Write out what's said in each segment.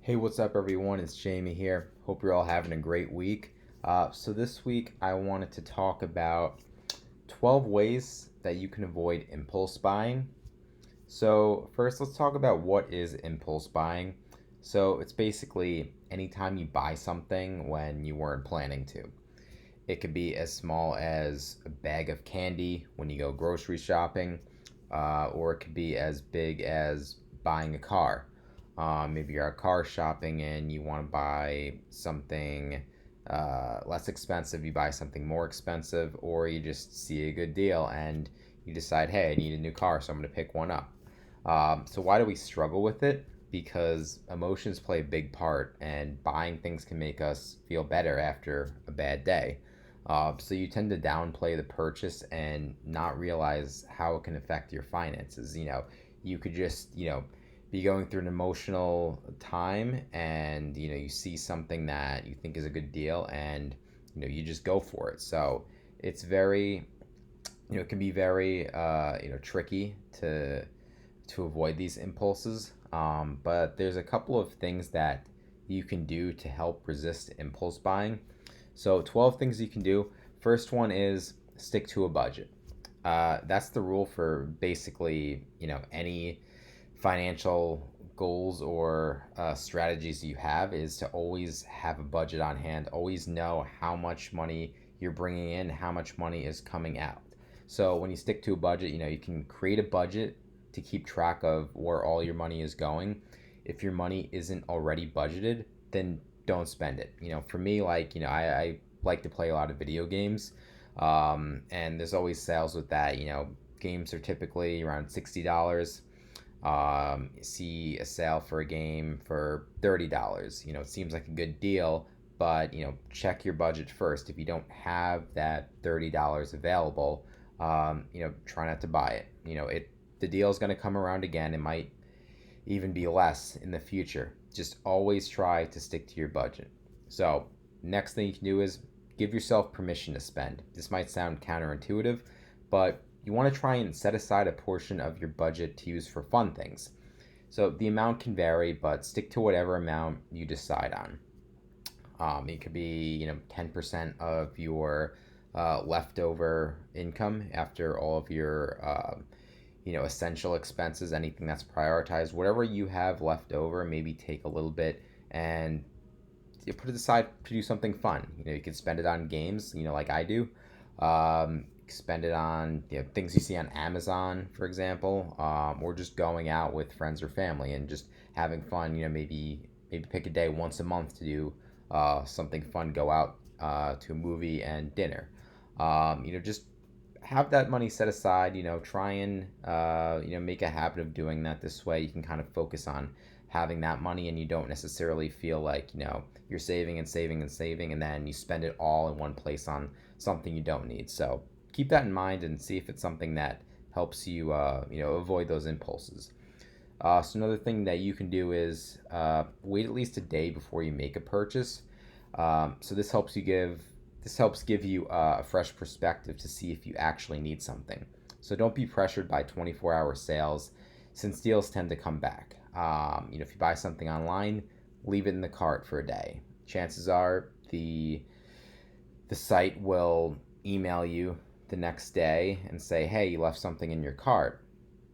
Hey, what's up, everyone? It's Jamie here. Hope you're all having a great week. So, this week I wanted to talk about 12 ways that you can avoid impulse buying. So, first, let's talk about what is impulse buying. So, it's basically anytime you buy something when you weren't planning to. It could be as small as a bag of candy when you go grocery shopping, or it could be as big as buying a car. Maybe you're car shopping and you want to buy something less expensive, you buy something more expensive, or you just see a good deal and you decide, hey, I need a new car, so I'm going to pick one up. So, why do we struggle with it? Because emotions play a big part, and buying things can make us feel better after a bad day. So you tend to downplay the purchase and not realize how it can affect your finances. You could just, be going through an emotional time and, you see something that you think is a good deal and, you just go for it. So it's very, it can be very, tricky to avoid these impulses. But there's a couple of things that you can do to help resist impulse buying. So 12 things you can do. First one is stick to a budget. That's the rule for basically, any financial goals or strategies you have is to always have a budget on hand. Always know how much money you're bringing in, how much money is coming out. So when you stick to a budget, you can create a budget to keep track of where all your money is going. If your money isn't already budgeted, then don't spend it. For me, like, I like to play a lot of video games. And there's always sales with that. Games are typically around $60. See a sale for a game for $30. It seems like a good deal, but check your budget first. If you don't have that $30 available, try not to buy it. The deal is going to come around again. It might even be less in the future. Just always try to stick to your budget. So, next thing you can do is give yourself permission to spend. This might sound counterintuitive, but you want to try and set aside a portion of your budget to use for fun things. So, the amount can vary, but stick to whatever amount you decide on. It could be, 10% of your leftover income after all of your essential expenses, anything that's prioritized, whatever you have left over, maybe take a little bit and you put it aside to do something fun. You can spend it on games, like I do. Spend it on things you see on Amazon, for example, or just going out with friends or family and just having fun. Maybe pick a day once a month to do something fun. Go out to a movie and dinner. Just have that money set aside. Try and make a habit of doing that. This way, you can kind of focus on having that money, and you don't necessarily feel like you're saving and saving and saving, and then you spend it all in one place on something you don't need. So keep that in mind and see if it's something that helps you avoid those impulses. So another thing that you can do is wait at least a day before you make a purchase. So this helps give you a fresh perspective to see if you actually need something. So don't be pressured by 24-hour sales, since deals tend to come back. If you buy something online, leave it in the cart for a day. Chances are the site will email you the next day and say, hey, you left something in your cart.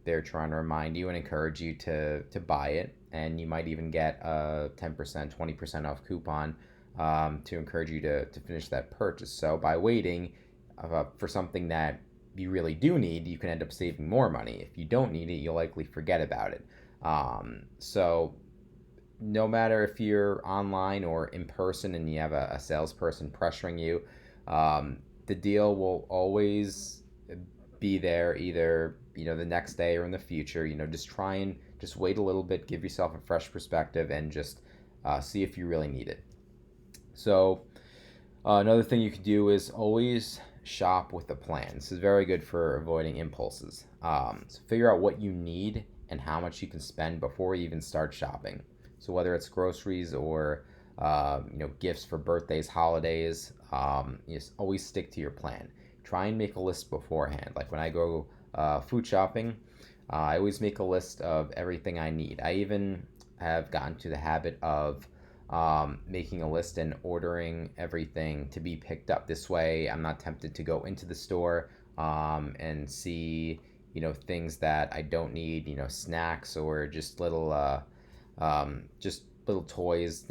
They're trying to remind you and encourage you to buy it. And you might even get a 10%, 20% off coupon to encourage you to finish that purchase. So by waiting for something that you really do need, you can end up saving more money. If you don't need it, you'll likely forget about it. So no matter if you're online or in person and you have a salesperson pressuring you, the deal will always be there either the next day or in the future. Just try and just wait a little bit, give yourself a fresh perspective, and just see if you really need it. So another thing you could do is always shop with a plan. This is very good for avoiding impulses. So figure out what you need and how much you can spend before you even start shopping. So whether it's groceries or gifts for birthdays, holidays, just always stick to your plan. Try and make a list beforehand. Like when I go food shopping, I always make a list of everything I need. I even have gotten to the habit of making a list and ordering everything to be picked up. This way, I'm not tempted to go into the store and see, things that I don't need, snacks or just little toys,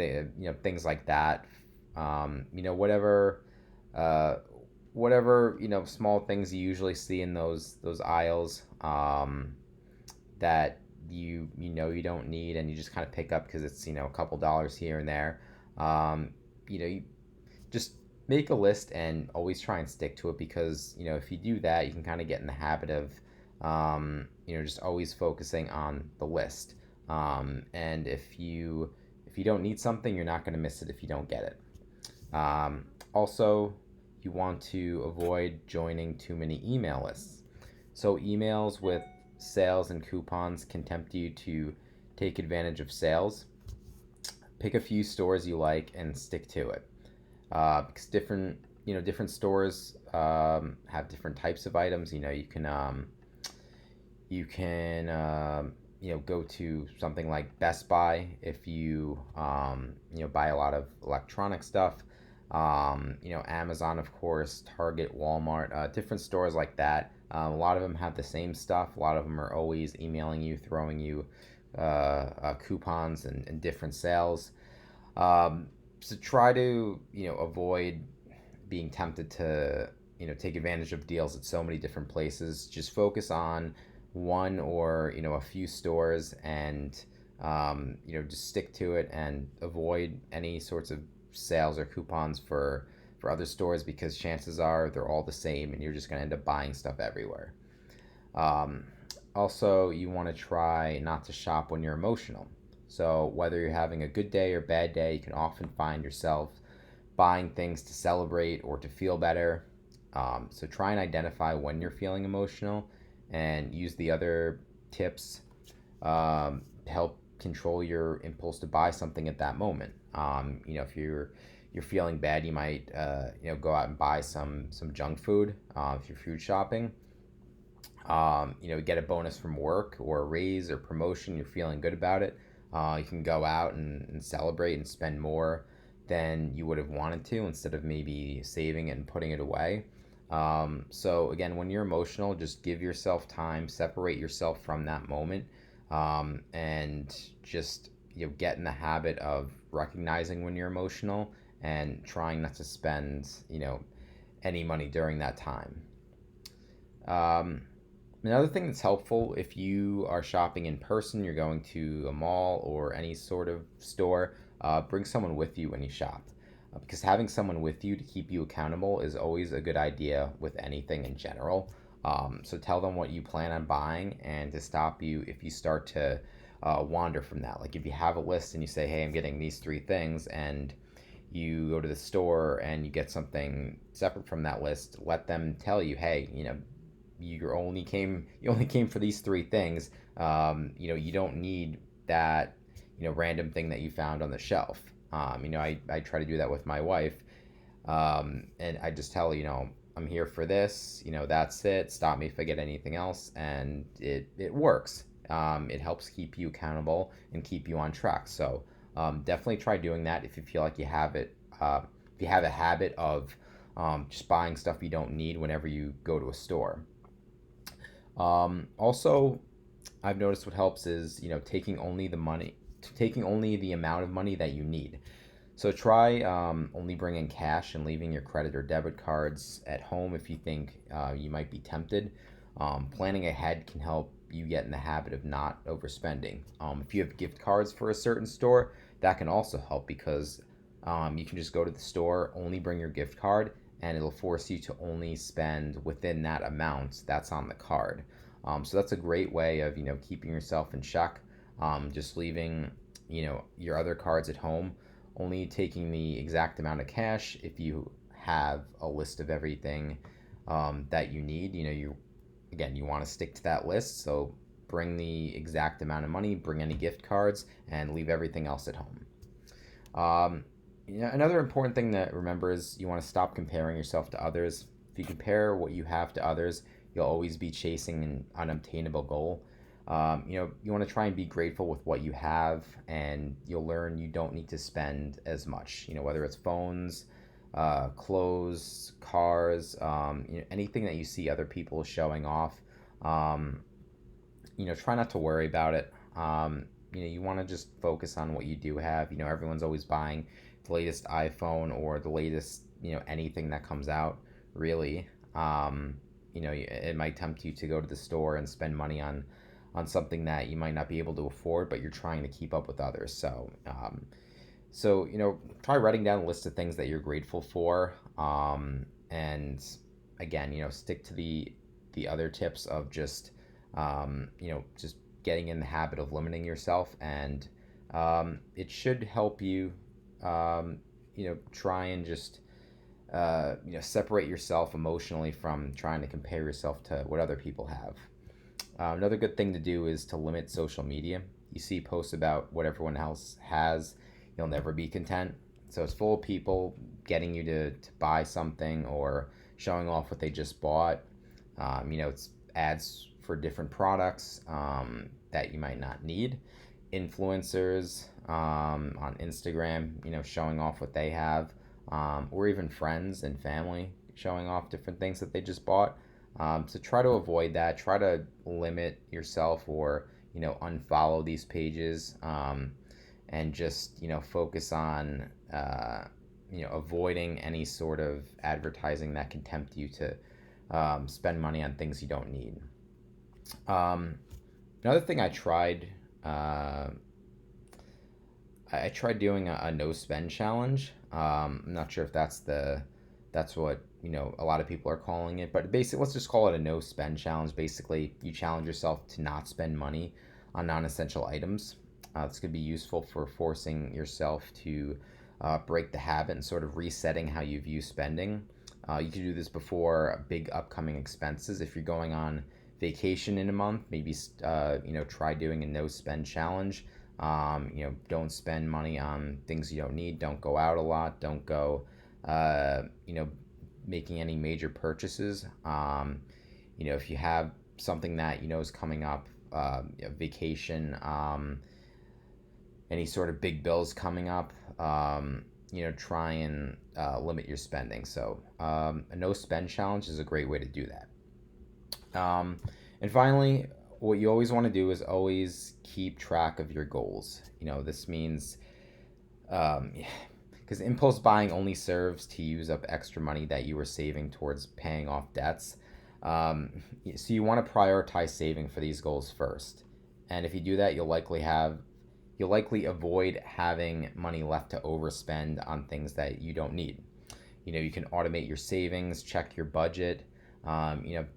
things like that. Whatever, uh, whatever, small things you usually see in those aisles that you don't need and you just kind of pick up because it's a couple dollars here and there. Um, you just make a list and always try and stick to it because if you do that, you can kind of get in the habit of just always focusing on the list. And if you don't need something, you're not going to miss it if you don't get it. Also, you want to avoid joining too many email lists. So emails with sales and coupons can tempt you to take advantage of sales. Pick a few stores you like and stick to it. Because different stores have different types of items. You can go to something like Best Buy if you buy a lot of electronic stuff. Amazon, of course, Target, Walmart, different stores like that. A lot of them have the same stuff. A lot of them are always emailing you, throwing you coupons and different sales. So try to avoid being tempted to take advantage of deals at so many different places. Just focus on one or a few stores and just stick to it and avoid any sorts of sales or coupons for other stores because chances are they're all the same and you're just going to end up buying stuff everywhere. Um, Also, you want to try not to shop when you're emotional. So, whether you're having a good day or bad day, you can often find yourself buying things to celebrate or to feel better. So, try and identify when you're feeling emotional and use the other tips to help control your impulse to buy something at that moment. If you're feeling bad, you might go out and buy some junk food if you're food shopping. Get a bonus from work or a raise or promotion. You're feeling good about it. You can go out and celebrate and spend more than you would have wanted to instead of maybe saving it and putting it away. So again, when you're emotional, just give yourself time, separate yourself from that moment, and just get in the habit of recognizing when you're emotional and trying not to spend any money during that time. Um, Another thing that's helpful if you are shopping in person, you're going to a mall or any sort of store, bring someone with you when you shop. Because having someone with you to keep you accountable is always a good idea with anything in general. So tell them what you plan on buying and to stop you if you start to wander from that. Like if you have a list and you say, hey, I'm getting these three things, and you go to the store and you get something separate from that list, let them tell you, hey, you only came for these three things. You don't need that random thing that you found on the shelf. I try to do that with my wife, and I just tell her, I'm here for this. That's it. Stop me if I get anything else, and it works. It helps keep you accountable and keep you on track. So definitely try doing that if you feel like you have it. If you have a habit of just buying stuff you don't need whenever you go to a store. Also, I've noticed what helps is taking only the amount of money that you need. So try only bringing cash and leaving your credit or debit cards at home if you think you might be tempted. Planning ahead can help you get in the habit of not overspending. If you have gift cards for a certain store, that can also help because you can just go to the store, only bring your gift card, and it'll force you to only spend within that amount that's on the card. So that's a great way of keeping yourself in check. Just leaving your other cards at home, only taking the exact amount of cash if you have a list of everything that you need. You want to stick to that list, so bring the exact amount of money, bring any gift cards, and leave everything else at home. Another important thing to remember is you want to stop comparing yourself to others. If you compare what you have to others, you'll always be chasing an unobtainable goal. You want to try and be grateful with what you have, and you'll learn you don't need to spend as much. Whether it's phones, clothes, cars, anything that you see other people showing off. Um, Try not to worry about it. You want to just focus on what you do have. Everyone's always buying the latest iPhone or the latest, anything that comes out, really. It might tempt you to go to the store and spend money on something that you might not be able to afford, but you're trying to keep up with others. So try writing down a list of things that you're grateful for. And again, stick to the other tips of just getting in the habit of limiting yourself, and it should help you, try and just separate yourself emotionally from trying to compare yourself to what other people have. Another good thing to do is to limit social media. You see posts about what everyone else has, you'll never be content. So it's full of people getting you to buy something or showing off what they just bought. It's ads for different products that you might not need. Influencers on Instagram, showing off what they have, or even friends and family showing off different things that they just bought. So try to avoid that. Try to limit yourself, or unfollow these pages, and just focus on avoiding any sort of advertising that can tempt you to spend money on things you don't need. Um, Another thing uh, I tried doing a no spend challenge. I'm not sure if that's what a lot of people are calling it, but basically let's just call it a no spend challenge. Basically, you challenge yourself to not spend money on non-essential items. This could be useful for forcing yourself to break the habit and sort of resetting how you view spending. You can do this before big upcoming expenses. If you're going on vacation in a month, maybe try doing a no spend challenge. Don't spend money on things you don't need. Don't go out a lot. Don't go, uh, you know, making any major purchases. If you have something that is coming up, vacation, any sort of big bills coming up, try and limit your spending. So a no spend challenge is a great way to do that. And finally, what you always want to do is always keep track of your goals. This means, because impulse buying only serves to use up extra money that you were saving towards paying off debts. So you want to prioritize saving for these goals first. And if you do that, you'll likely avoid having money left to overspend on things that you don't need. You can automate your savings, check your budget,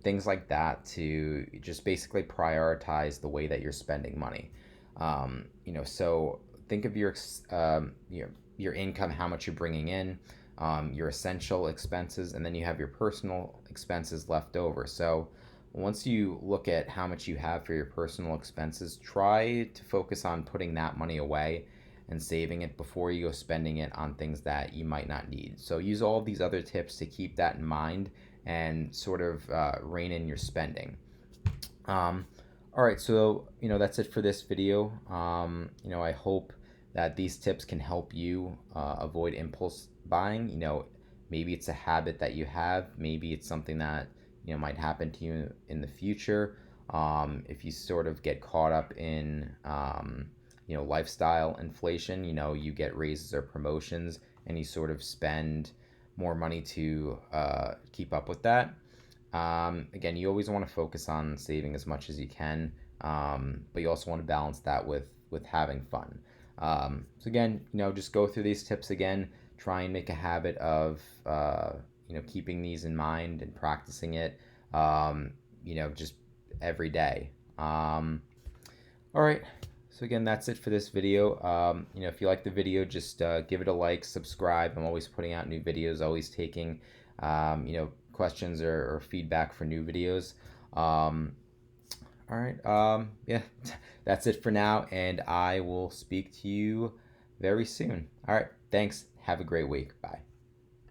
things like that, to just basically prioritize the way that you're spending money. So think of your income, how much you're bringing in, your essential expenses, and then you have your personal expenses left over. So once you look at how much you have for your personal expenses, try to focus on putting that money away and saving it before you go spending it on things that you might not need. So use all of these other tips to keep that in mind and sort of rein in your spending. All right, so that's it for this video. I hope that these tips can help you avoid impulse buying. Maybe it's a habit that you have. Maybe it's something that might happen to you in the future. If you sort of get caught up in lifestyle inflation, you get raises or promotions, and you sort of spend more money to keep up with that. Again, you always want to focus on saving as much as you can, but you also want to balance that with having fun. So again, just go through these tips again. Try and make a habit of keeping these in mind and practicing it. Just every day. All right. So again, that's it for this video. If you like the video, just give it a like, subscribe. I'm always putting out new videos, always taking, questions or feedback for new videos. All right. Yeah, that's it for now, and I will speak to you very soon. All right. Thanks. Have a great week. Bye.